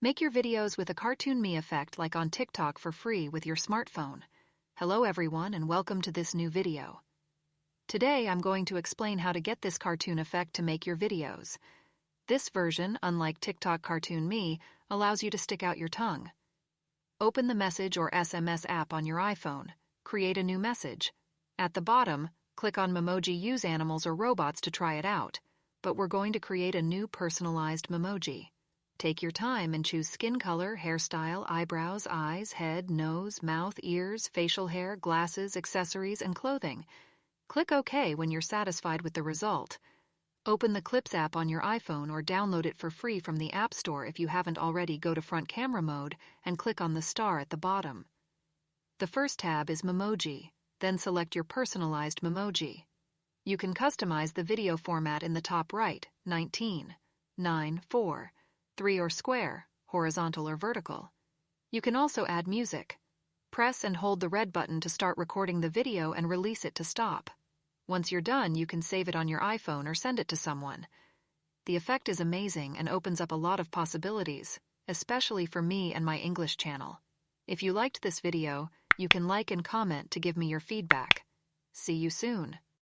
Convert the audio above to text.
Make your videos with a Cartoon Me effect like on TikTok for free with your smartphone. Hello everyone and welcome to this new video. Today I'm going to explain how to get this cartoon effect to make your videos. This version, unlike TikTok Cartoon Me, allows you to stick out your tongue. Open the Message or SMS app on your iPhone. Create a new message. At the bottom, click on Memoji Use Animals or Robots to try it out, but we're going to create a new personalized Memoji. Take your time and choose skin color, hairstyle, eyebrows, eyes, head, nose, mouth, ears, facial hair, glasses, accessories, and clothing. Click OK when you're satisfied with the result. Open the Clips app on your iPhone or download it for free from the App Store if you haven't already. Go to front camera mode and click on the star at the bottom. The first tab is Memoji, then select your personalized Memoji. You can customize the video format in the top right, 19, 9, 4, 3 or square, horizontal or vertical. You can also add music. Press and hold the red button to start recording the video and release it to stop. Once you're done, you can save it on your iPhone or send it to someone. The effect is amazing and opens up a lot of possibilities, especially for me and my English channel. If you liked this video, you can like and comment to give me your feedback. See you soon.